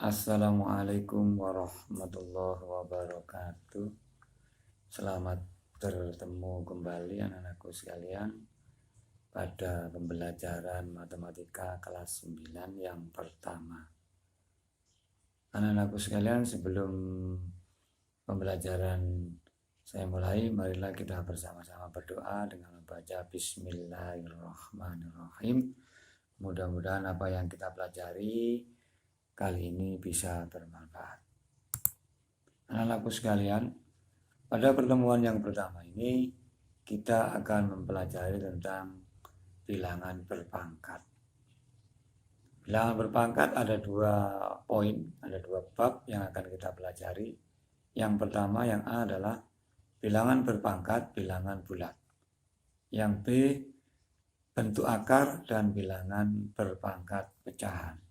Assalamualaikum warahmatullahi wabarakatuh. Selamat bertemu kembali anak-anakku sekalian pada pembelajaran matematika kelas 9 yang pertama. Anak-anakku sekalian, sebelum pembelajaran saya mulai, marilah kita bersama-sama berdoa dengan membaca Bismillahirrahmanirrahim. Mudah-mudahan apa yang kita pelajari kali ini bisa bermanfaat. Anak-anakku sekalian, pada pertemuan yang pertama ini kita akan mempelajari tentang bilangan berpangkat. Bilangan berpangkat ada dua poin, ada dua bab yang akan kita pelajari. Yang pertama, yang A adalah bilangan berpangkat bilangan bulat. Yang B, bentuk akar dan bilangan berpangkat pecahan.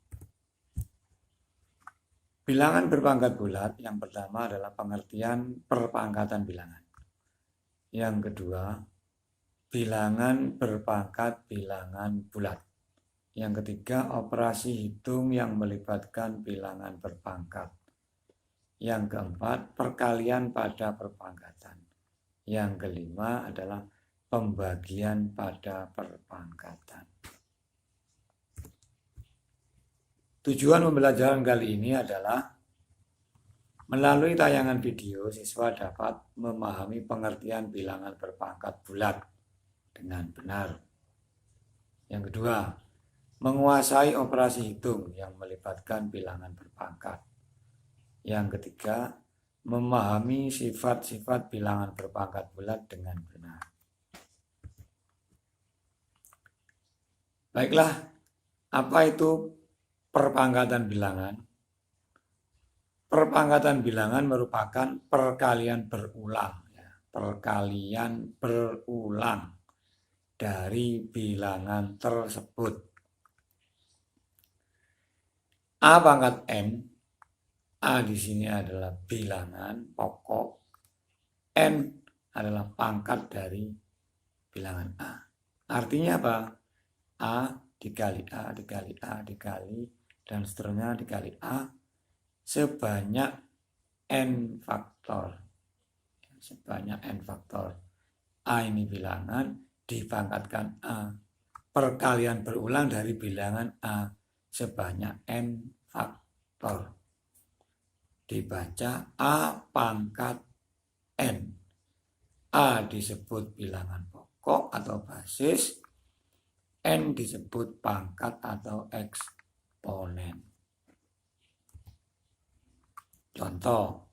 Bilangan berpangkat bulat yang pertama adalah pengertian perpangkatan bilangan. Yang kedua, bilangan berpangkat bilangan bulat. Yang ketiga, operasi hitung yang melibatkan bilangan berpangkat. Yang keempat, perkalian pada perpangkatan. Yang kelima adalah pembagian pada perpangkatan. Tujuan pembelajaran kali ini adalah melalui tayangan video siswa dapat memahami pengertian bilangan berpangkat bulat dengan benar. Yang kedua, menguasai operasi hitung yang melibatkan bilangan berpangkat. Yang ketiga, memahami sifat-sifat bilangan berpangkat bulat dengan benar. Baiklah, apa itu perpangkatan bilangan? Perpangkatan bilangan merupakan perkalian berulang, perkalian berulang dari bilangan tersebut. A pangkat N, A di sini adalah bilangan pokok, N adalah pangkat dari bilangan A. Artinya apa? A dikali A dikali A dikali dan seterusnya dikali A sebanyak N faktor. Sebanyak N faktor. A ini bilangan dipangkatkan A. Perkalian berulang dari bilangan A sebanyak N faktor. Dibaca A pangkat N. A disebut bilangan pokok atau basis, N disebut pangkat atau eksponen. Contoh,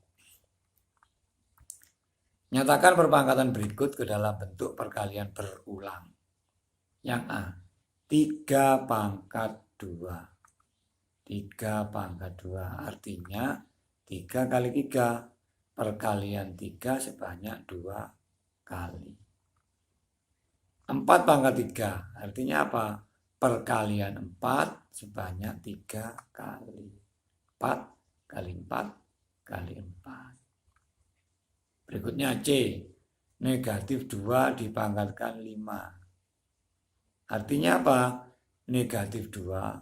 nyatakan perpangkatan berikut ke dalam bentuk perkalian berulang. Yang A, 3 pangkat 2. 3 pangkat 2 artinya 3 kali 3, perkalian 3 sebanyak 2 kali. 4 pangkat 3 artinya apa? Perkalian 4 sebanyak 3 kali. 4 kali 4 kali 4. Berikutnya C, negatif 2 dipangkatkan 5. Artinya apa? Negatif 2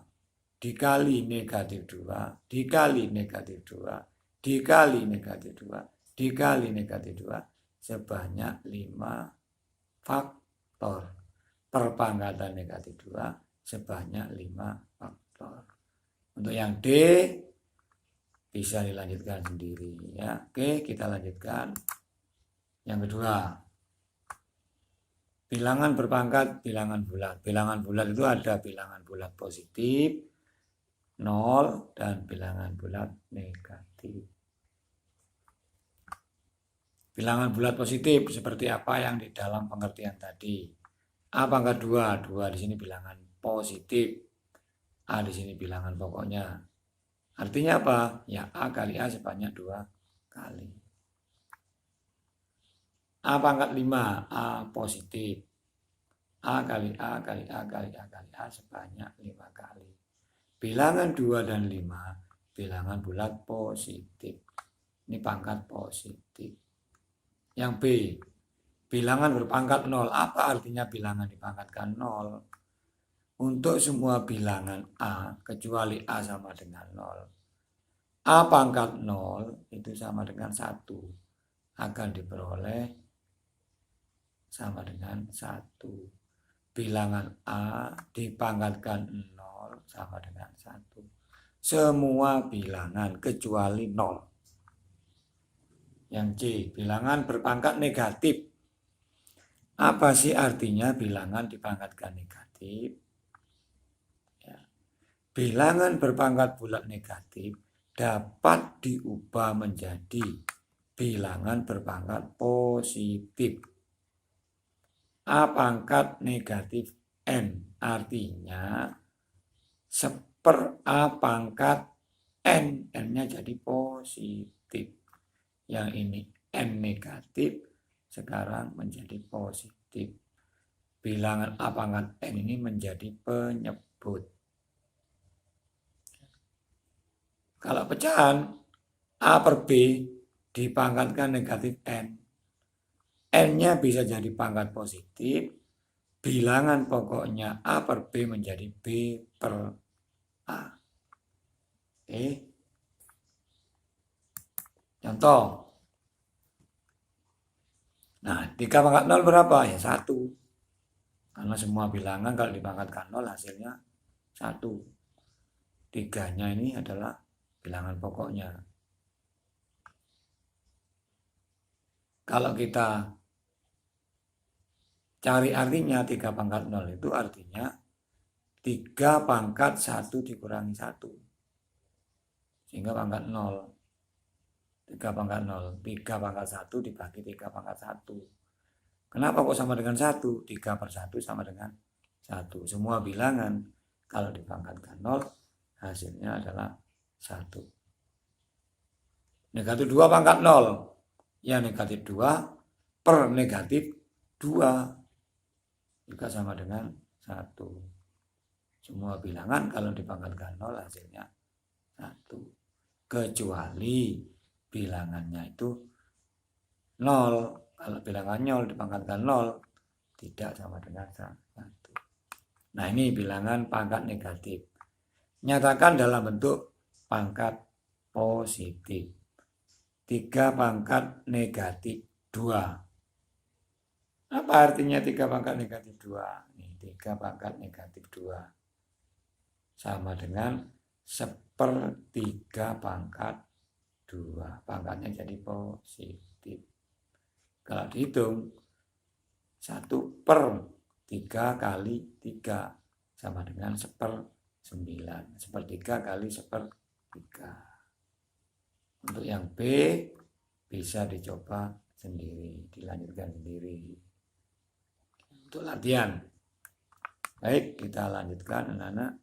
dikali negatif 2 dikali negatif 2 dikali negatif 2 dikali negatif 2 sebanyak 5 faktor. Perpangkatan negatif 2 sebanyak 5 faktor. Untuk yang D bisa dilanjutkan sendiri ya. Oke, kita lanjutkan. Yang kedua, bilangan berpangkat bilangan bulat. Bilangan bulat itu ada bilangan bulat positif 0 dan bilangan bulat negatif. Bilangan bulat positif seperti apa yang di dalam pengertian tadi. A pangkat 2, 2 di sini bilangan positif. A di sini bilangan pokoknya. Artinya apa? Ya A kali A sebanyak 2 kali. A pangkat 5, A positif. A kali A kali A kali A kali A sebanyak 5 kali. Bilangan 2 dan 5, bilangan bulat positif. Ini pangkat positif. Yang B, bilangan berpangkat 0. Apa artinya bilangan dipangkatkan 0? Untuk semua bilangan A, kecuali A sama dengan 0, A pangkat 0 itu sama dengan 1. Akan diperoleh sama dengan 1. Bilangan A dipangkatkan 0 sama dengan 1. Semua bilangan kecuali 0. Yang C, bilangan berpangkat negatif. Apa sih artinya bilangan dipangkatkan negatif? Ya. Bilangan berpangkat bulat negatif dapat diubah menjadi bilangan berpangkat positif. A pangkat negatif N, artinya A pangkat N, N-nya jadi positif. Yang ini N negatif, sekarang menjadi positif. Bilangan A pangkat N ini menjadi penyebut. Kalau pecahan A per B dipangkatkan negatif N, N-nya bisa jadi pangkat positif, bilangan pokoknya A per B menjadi B per A. Oke. Contoh. Nah, 3 pangkat 0 berapa? Ya 1. Karena semua bilangan kalau dipangkatkan 0 hasilnya 1. 3-nya ini adalah bilangan pokoknya. Kalau kita cari artinya 3 pangkat 0 itu artinya 3 pangkat 1 dikurangi 1. Sehingga pangkat 0. 3 pangkat 0. 3 pangkat 1 dibagi 3 pangkat 1. Kenapa kok sama dengan 1? 3 per 1 sama dengan 1. Semua bilangan kalau dipangkatkan 0 hasilnya adalah 1. Negatif 2 pangkat 0. Ya negatif 2 per negatif 2 juga sama dengan 1. Semua bilangan kalau dipangkatkan 0 hasilnya 1. Kecuali bilangannya itu 0. Kalau bilangan 0 dipangkatkan 0 tidak sama dengan 1. Nah ini bilangan pangkat negatif. Nyatakan dalam bentuk pangkat positif. 3 pangkat negatif 2. Apa artinya 3 pangkat negatif 2? Nih, 3 pangkat negatif 2 sama dengan 1/3 pangkat 2. Pangkatnya jadi positif. Kalau dihitung 1/3 kali 3 sama dengan 1/9. 1/3 kali 1/3. Untuk yang B bisa dicoba sendiri, dilanjutkan sendiri. Untuk latihan. Baik, kita lanjutkan anak-anak.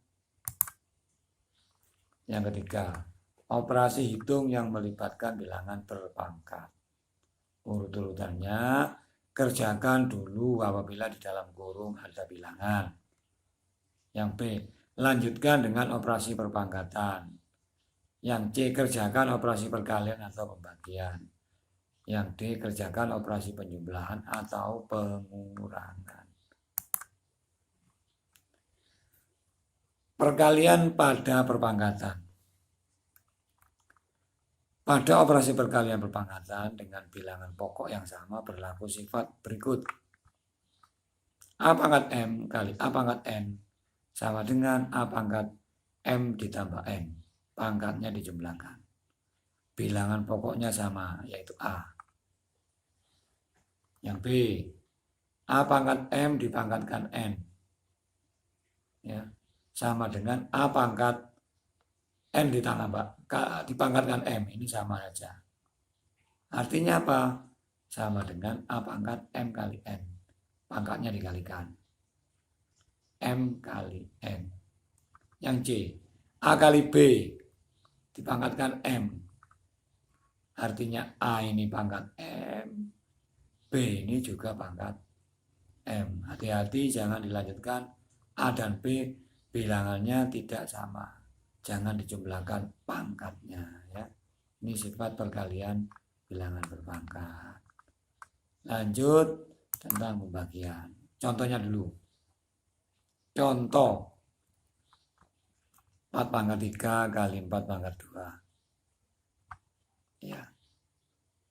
Yang ketiga, operasi hitung yang melibatkan bilangan berpangkat. Urut-urutannya kerjakan dulu apabila di dalam kurung ada bilangan. Yang B, lanjutkan dengan operasi perpangkatan. Yang C, kerjakan operasi perkalian atau pembagian. Yang D, kerjakan operasi penjumlahan atau pengurangan. Perkalian pada perpangkatan. Pada operasi perkalian perpangkatan dengan bilangan pokok yang sama berlaku sifat berikut. A pangkat M kali A pangkat N sama dengan A pangkat M ditambah N. Pangkatnya dijumlahkan. Bilangan pokoknya sama, yaitu A. Yang B, A pangkat M dipangkatkan N. Ya, sama dengan A pangkat N dipangkatkan M. Ini sama saja. Artinya apa? Sama dengan A pangkat M kali N. Pangkatnya dikalikan. M kali N. Yang C, A kali B dipangkatkan M. Artinya A ini pangkat M, B ini juga pangkat M. Hati-hati jangan dilanjutkan. A dan B bilangannya tidak sama. Jangan dijumlahkan pangkatnya. Ya. Ini sifat perkalian bilangan berpangkat. Lanjut tentang pembagian. Contohnya dulu. Contoh 4 pangkat 3 kali 4 pangkat 2. Ya.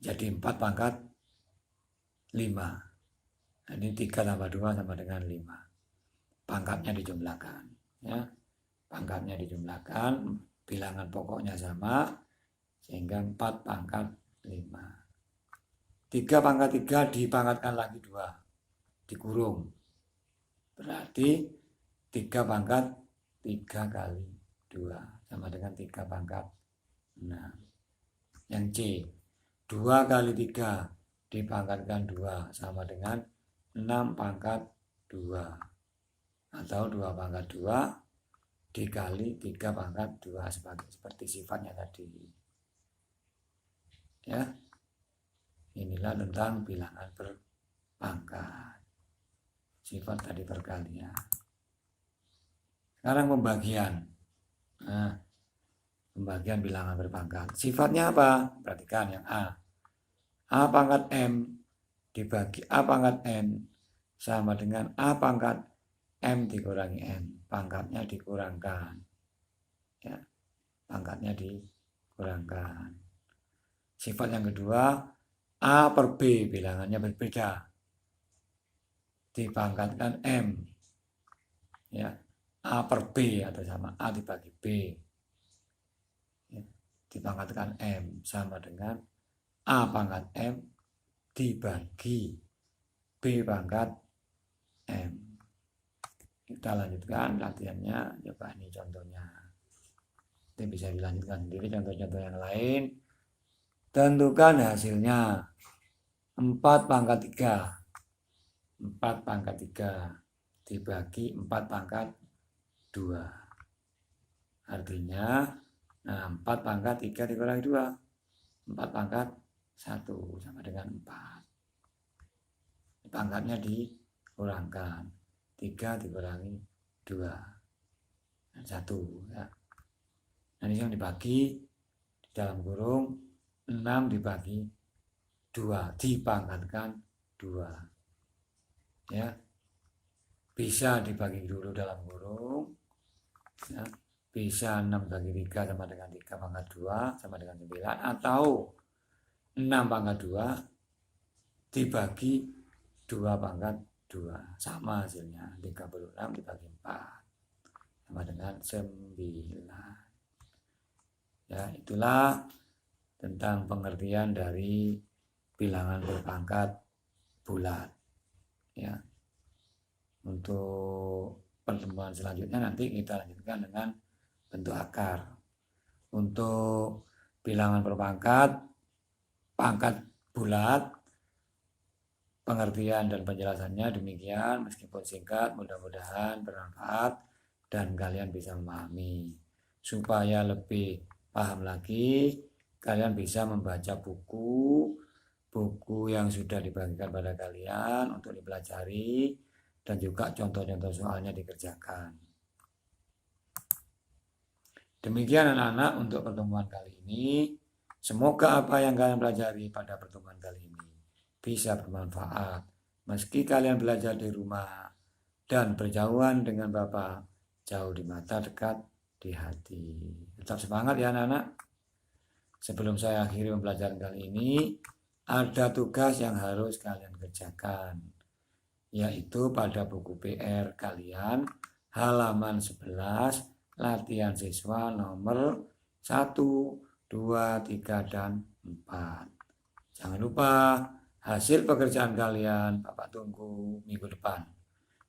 Jadi 4 pangkat 5. Ini 3 tambah 2 sama dengan 5. Pangkatnya dijumlahkan. Ya. Pangkatnya dijumlahkan, bilangan pokoknya sama, sehingga 4 pangkat 5. 3 pangkat 3 dipangkatkan lagi 2, dikurung. Berarti 3 pangkat 3 kali 2 sama dengan 3 pangkat 6. Yang C, 2 kali 3 dipangkatkan 2 sama dengan 6 pangkat 2. Atau 2 pangkat 2 dikali 3 pangkat 2 seperti sifatnya tadi. Ya. Inilah tentang bilangan berpangkat. Sifat tadi perkalian. Sekarang pembagian. Nah, pembagian bilangan berpangkat. Sifatnya apa? Perhatikan yang A. A pangkat M dibagi A pangkat N sama dengan A pangkat M dikurangi N. Pangkatnya dikurangkan. Ya, pangkatnya dikurangkan. Sifat yang kedua, A per B bilangannya berbeda. Dipangkatkan M. Ya, A per B atau sama A dibagi B. Ya, dipangkatkan M sama dengan A pangkat M dibagi B pangkat M. Kita lanjutkan latihannya. Coba ini contohnya. Ini bisa dilanjutkan sendiri contoh-contoh yang lain. Tentukan hasilnya. 4 pangkat 3. 4 pangkat 3 dibagi 4 pangkat 2. Artinya 4 pangkat 3 dikurangi 2. 4 pangkat 1 sama dengan 4. Pangkatnya dikurangkan. 3 dikurangi 2. Dan 1. Ya. Nah, ini yang dibagi di dalam kurung 6 dibagi 2 dipangkatkan 2. Ya, bisa dibagi dulu dalam kurung. Ya, bisa 6 bagi 3 sama dengan 3 pangkat 2 sama dengan 9, atau 6 pangkat 2 dibagi 2 pangkat 2 sama hasilnya. 36 dibagi 4 sama dengan 9. Ya, itulah tentang pengertian dari bilangan berpangkat bulat. Ya. Untuk pertemuan selanjutnya nanti kita lanjutkan dengan bentuk akar. Untuk bilangan berpangkat, pangkat bulat, pengertian dan penjelasannya demikian. Meskipun singkat, mudah-mudahan bermanfaat dan kalian bisa memahami. Supaya lebih paham lagi, kalian bisa membaca buku yang sudah dibagikan pada kalian untuk dipelajari, dan juga contoh-contoh soalnya dikerjakan. Demikian anak-anak untuk pertemuan kali ini. Semoga apa yang kalian pelajari pada pertemuan kali ini bisa bermanfaat. Meski kalian belajar di rumah dan berjauhan dengan Bapak, jauh di mata, dekat di hati. Tetap semangat ya anak-anak. Sebelum saya akhiri pembelajaran kali ini, ada tugas yang harus kalian kerjakan, yaitu pada buku PR kalian halaman 11, latihan siswa nomor 1, 2, 3, dan 4. Jangan lupa hasil pekerjaan kalian Bapak tunggu minggu depan.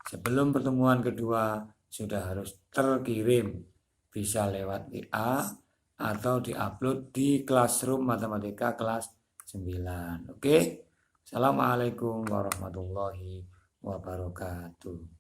Sebelum pertemuan kedua sudah harus terkirim, bisa lewat WA atau diupload di Classroom Matematika kelas 9. Oke. Assalamualaikum warahmatullahi wabarakatuh.